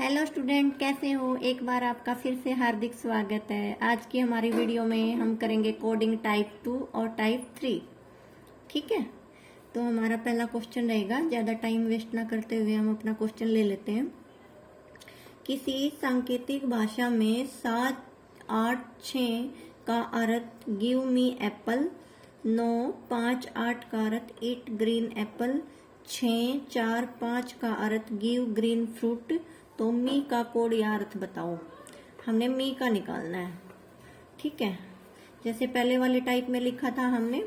Hello student, कैसे हो। एक बार आपका फिर से हार्दिक स्वागत है। आज की हमारी वीडियो में हम करेंगे कोडिंग टाइप 2 और टाइप 3। ठीक है, तो हमारा पहला क्वेश्चन रहेगा। ज़्यादा टाइम वेस्ट ना करते हुए हम अपना क्वेश्चन ले लेते हैं। किसी सांकेतिक भाषा में 7, 8, 6 का अर्थ गिव मी एप्पल, 9, 5, 8 का अर्थ ईट ग्रीन एप्पल, 6, 4, 5 का अर्थ गिव ग्रीन फ्रूट। तो मी का कोड या अर्थ बताओ। हमने मी का निकालना है। ठीक है, जैसे पहले वाले टाइप में लिखा था हमने,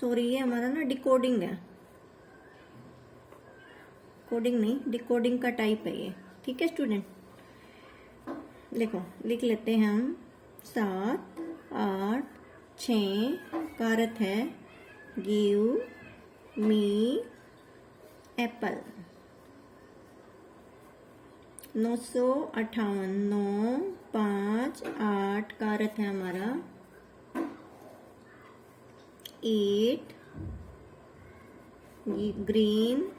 सॉरी ये हमारा ना डिकोडिंग है, कोडिंग नहीं, डिकोडिंग का टाइप है ये। ठीक है स्टूडेंट, देखो लिख लेते हैं हम। 7, 8, 6 का अर्थ है गिव मी एप्पल। 958, 9, 5, 8 का अर्थ है हमारा ईट ग्रीन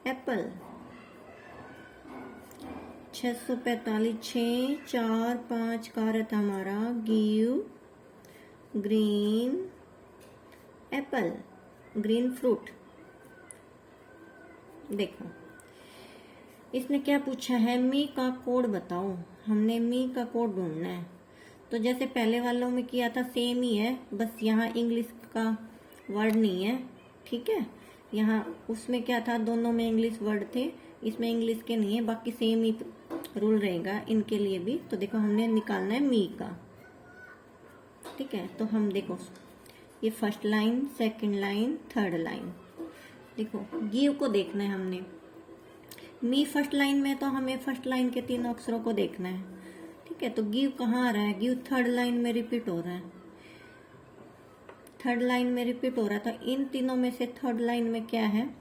एप्पल। 645, 6, 4, 5 का अर्थ हमारा give green Apple, green fruit. देखो इसने क्या पूछा है, मी का कोड बताओ। हमने मी का कोड ढूंढना है। तो जैसे पहले वालों में किया था सेम ही है, बस यहाँ इंग्लिश का वर्ड नहीं है। ठीक है, यहाँ उसमें क्या था, दोनों में इंग्लिश वर्ड थे, इसमें इंग्लिश के नहीं है, बाकी सेम ही रूल रहेगा इनके लिए भी। तो देखो हमने निकालना है मी का। ठीक है, तो हम देखो ये first line, second line, third line. देखो गिव को देखना है हमने। मी फर्स्ट लाइन में, तो हमें फर्स्ट लाइन के तीनों अक्षरों को देखना है। ठीक है, तो गिव कहाँ आ रहा है, गिव थर्ड लाइन में रिपीट हो रहा है। थर्ड लाइन में रिपीट हो रहा है, तो इन तीनों में से थर्ड लाइन में क्या है,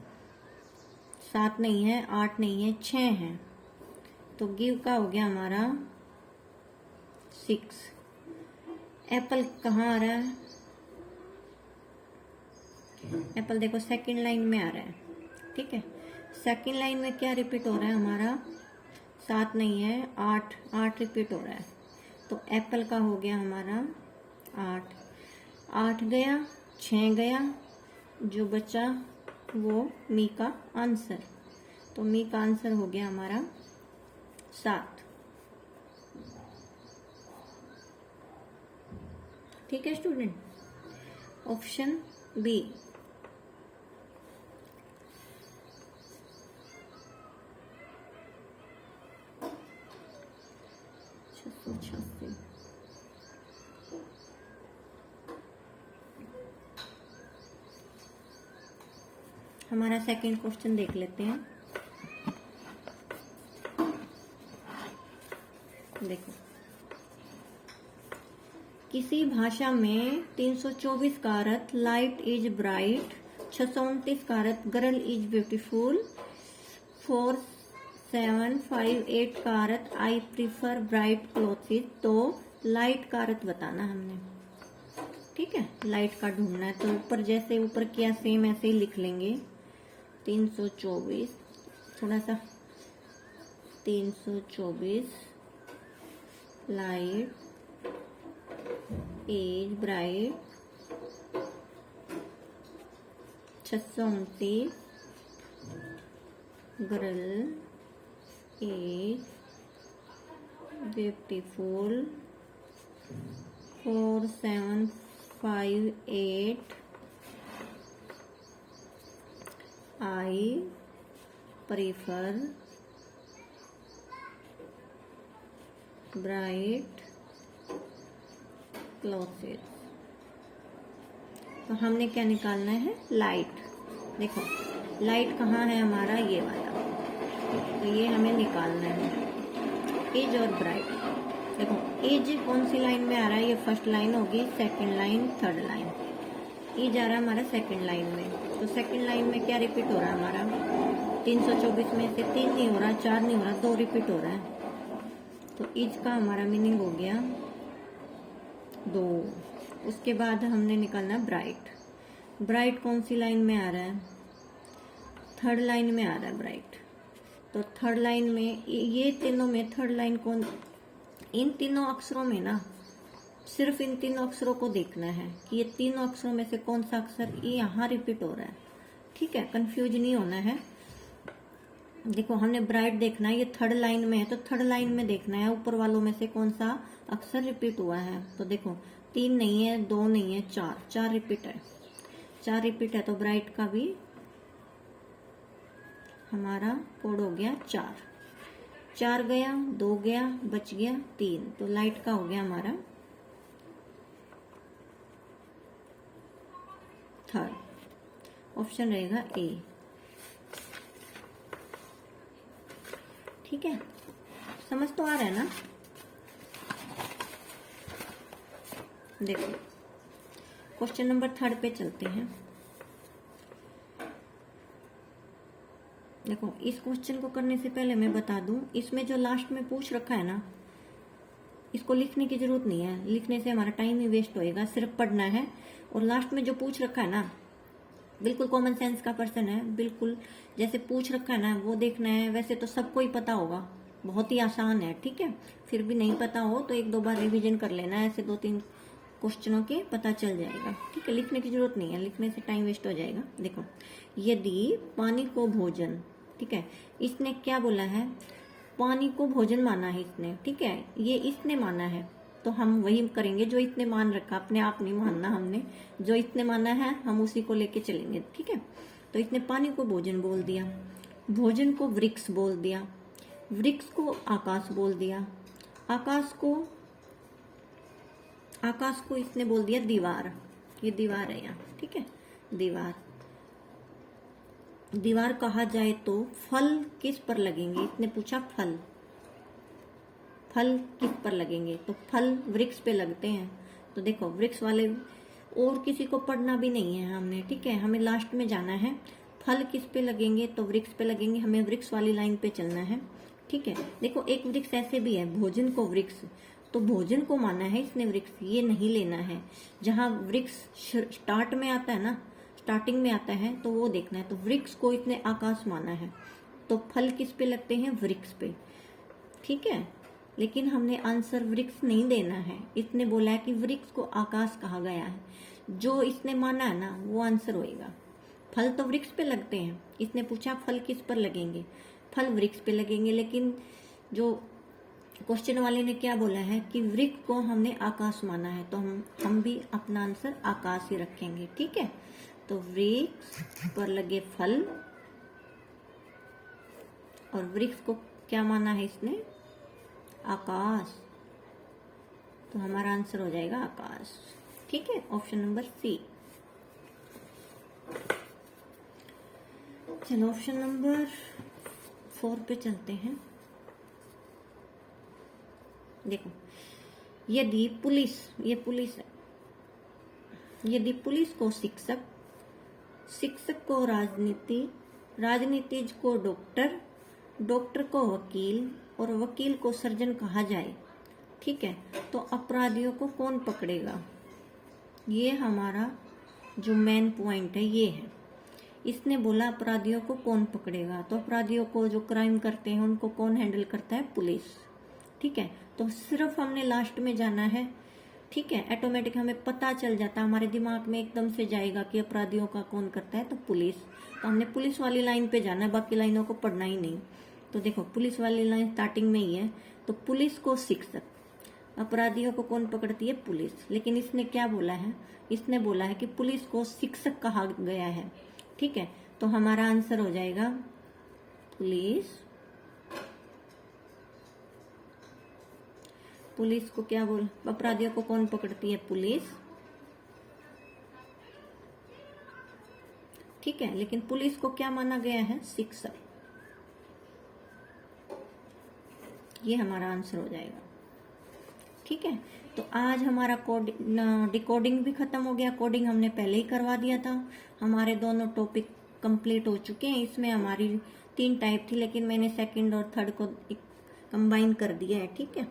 7 नहीं है, 8 नहीं है, 6 है। तो गिव का हो गया हमारा 6। एप्पल कहाँ आ रहा है, एप्पल देखो सेकंड लाइन में आ रहा है। ठीक है, सेकंड लाइन में क्या रिपीट हो रहा है हमारा, 7 नहीं है, 8 रिपीट हो रहा है। तो एप्पल का हो गया हमारा 8 गया, 6 गया, जो बचा वो मी का आंसर। तो मी का आंसर हो गया हमारा 7। ठीक है स्टूडेंट, ऑप्शन बी। हमारा सेकंड क्वेश्चन देख लेते हैं। देखो किसी भाषा में 324 का अर्थ लाइट इज ब्राइट, 629 का अर्थ गर्ल इज ब्यूटीफुल, 4758 का अर्थ आई प्रीफर ब्राइट क्लोथ्स। तो लाइट का अर्थ बताना हमने। ठीक है, लाइट का ढूंढना है। तो ऊपर जैसे ऊपर किया सेम ऐसे ही लिख लेंगे। 324, थोड़ा सा 324 light is bright, 629 girl is beautiful, 4758 I prefer bright clothes. तो हमने क्या निकालना है, लाइट। देखो लाइट कहाँ है हमारा, ये वाला। तो ये हमें निकालना है, इज और ब्राइट। देखो इज कौन सी लाइन में आ रहा है, ये फर्स्ट लाइन होगी, सेकंड लाइन, थर्ड लाइन। इज आ रहा है हमारा सेकंड लाइन में। तो सेकंड लाइन में क्या रिपीट हो रहा है हमारा, 324 में से 3 नहीं हो रहा, 4 नहीं हो रहा, 2 रिपीट हो रहा है। तो इज का हमारा मीनिंग हो गया 2। उसके बाद हमने निकालना ब्राइट। ब्राइट कौन सी लाइन में आ रहा है, थर्ड लाइन में आ रहा है ब्राइट। तो थर्ड लाइन में ये तीनों में थर्ड लाइन कौन, इन तीनों अक्षरों में ना सिर्फ इन तीनों अक्षरों को देखना है कि ये तीनों अक्षरों में से कौन सा अक्षर ये यहाँ रिपीट हो रहा है। ठीक है, कंफ्यूज नहीं होना है। देखो हमने ब्राइट देखना है, ये थर्ड लाइन में है तो थर्ड लाइन में देखना है ऊपर वालों में से कौन सा अक्षर रिपीट हुआ है। तो देखो 3 नहीं है, 2 नहीं है, 4 रिपीट है, 4 रिपीट है। तो ब्राइट का भी हमारा कोड हो गया 4 गया, 2 गया, बच गया 3। तो लाइट का हो गया हमारा थर्ड ऑप्शन रहेगा ए। ठीक है, समझ तो आ रहा है ना। देखो क्वेश्चन नंबर 3 पे चलते हैं। देखो इस क्वेश्चन को करने से पहले मैं बता दूं, इसमें जो लास्ट में पूछ रखा है ना, इसको लिखने की जरूरत नहीं है, लिखने से हमारा टाइम ही वेस्ट होएगा, सिर्फ पढ़ना है। और लास्ट में जो पूछ रखा है ना, बिल्कुल कॉमन सेंस का पर्सन है, बिल्कुल जैसे पूछ रखा है ना वो देखना है। वैसे तो सबको ही पता होगा, बहुत ही आसान है। ठीक है, फिर भी नहीं पता हो तो 1-2 बार रिवीजन कर लेना है, ऐसे 2-3 क्वेश्चनों के पता चल जाएगा। ठीक है, लिखने की जरूरत नहीं है, लिखने से टाइम वेस्ट हो जाएगा। देखो यदि पानी को भोजन, ठीक है, इसने क्या बोला है, पानी को भोजन माना है इसने। ठीक है, ये इसने माना है तो हम वही करेंगे जो इसने मान रखा, अपने आप नहीं मानना हमने, जो इसने माना है हम उसी को लेके चलेंगे। ठीक है, तो इसने पानी को भोजन बोल दिया, भोजन को वृक्ष बोल दिया, वृक्ष को आकाश बोल दिया, आकाश को इसने बोल दिया दीवार। ये दीवार है यहाँ। ठीक है, दीवार कहा जाए तो फल किस पर लगेंगे, इसने पूछा फल किस पर लगेंगे, तो फल वृक्ष पे लगते हैं। तो देखो वृक्ष वाले और किसी को पढ़ना भी नहीं है हमने। ठीक है, हमें लास्ट में जाना है, फल किस पे लगेंगे तो वृक्ष पे लगेंगे, हमें वृक्ष वाली लाइन पे चलना है। ठीक है, देखो एक वृक्ष ऐसे भी है, भोजन को वृक्ष, तो भोजन को माना है इसने वृक्ष, ये नहीं लेना है। जहां वृक्ष स्टार्ट में आता है ना, स्टार्टिंग में आता है तो वो देखना है। तो वृक्ष को इसने आकाश माना है, तो फल किस पे लगते हैं, वृक्ष पे। ठीक है, लेकिन हमने आंसर वृक्ष नहीं देना है, इसने बोला है कि वृक्ष को आकाश कहा गया है, जो इसने माना है ना वो आंसर होएगा। फल तो वृक्ष पे लगते हैं, इसने पूछा फल किस पर लगेंगे, फल वृक्ष पे लगेंगे, लेकिन जो क्वेश्चन वाले ने क्या बोला है कि वृक्ष को हमने आकाश माना है, तो हम भी अपना आंसर आकाश ही रखेंगे। ठीक है, तो वृक्ष पर लगे फल और वृक्ष को क्या माना है इसने, आकाश, तो हमारा आंसर हो जाएगा आकाश। ठीक है, ऑप्शन नंबर सी। चलो ऑप्शन नंबर 4 पे चलते हैं। देखो यदि पुलिस, ये पुलिस है, यदि पुलिस को शिक्षक, शिक्षक को राजनीति, राजनीतिज्ञ को डॉक्टर, डॉक्टर को वकील और वकील को सर्जन कहा जाए, ठीक है, तो अपराधियों को कौन पकड़ेगा। ये हमारा जो मेन पॉइंट है ये है। इसने बोला अपराधियों को कौन पकड़ेगा, तो अपराधियों को जो क्राइम करते हैं उनको कौन हैंडल करता है, पुलिस। ठीक है, तो सिर्फ हमने लास्ट में जाना है। ठीक है, ऑटोमेटिक हमें पता चल जाता है, हमारे दिमाग में एकदम से जाएगा कि अपराधियों का कौन करता है, तो पुलिस। तो हमने पुलिस वाली लाइन पे जाना है, बाकी लाइनों को पढ़ना ही नहीं। तो देखो पुलिस वाली लाइन स्टार्टिंग में ही है, तो पुलिस को शिक्षक, अपराधियों को कौन पकड़ती है, पुलिस। लेकिन इसने क्या बोला है, इसने बोला है कि पुलिस को शिक्षक कहा गया है। ठीक है, तो हमारा आंसर हो जाएगा पुलिस। पुलिस को क्या बोल, अपराधियों को कौन पकड़ती है, पुलिस। ठीक है, लेकिन पुलिस को क्या माना गया है, शिक्षक। ये हमारा आंसर हो जाएगा। ठीक है, तो आज हमारा डिकोडिंग भी खत्म हो गया। कोडिंग हमने पहले ही करवा दिया था। हमारे दोनों टॉपिक कंप्लीट हो चुके हैं। इसमें हमारी 3 टाइप थी, लेकिन मैंने सेकंड और थर्ड को कंबाइन कर दिया है। ठीक है,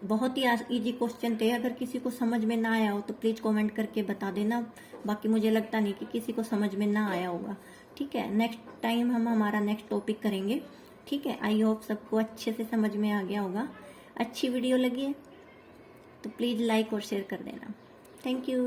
बहुत ही इजी क्वेश्चन थे। अगर किसी को समझ में ना आया हो तो प्लीज कमेंट करके बता देना। बाकी मुझे लगता नहीं कि किसी को समझ में ना आया होगा। ठीक है, नेक्स्ट टाइम हम हमारा नेक्स्ट टॉपिक करेंगे। ठीक है, आई होप सबको अच्छे से समझ में आ गया होगा। अच्छी वीडियो लगी है तो प्लीज लाइक और शेयर कर देना। Thank you.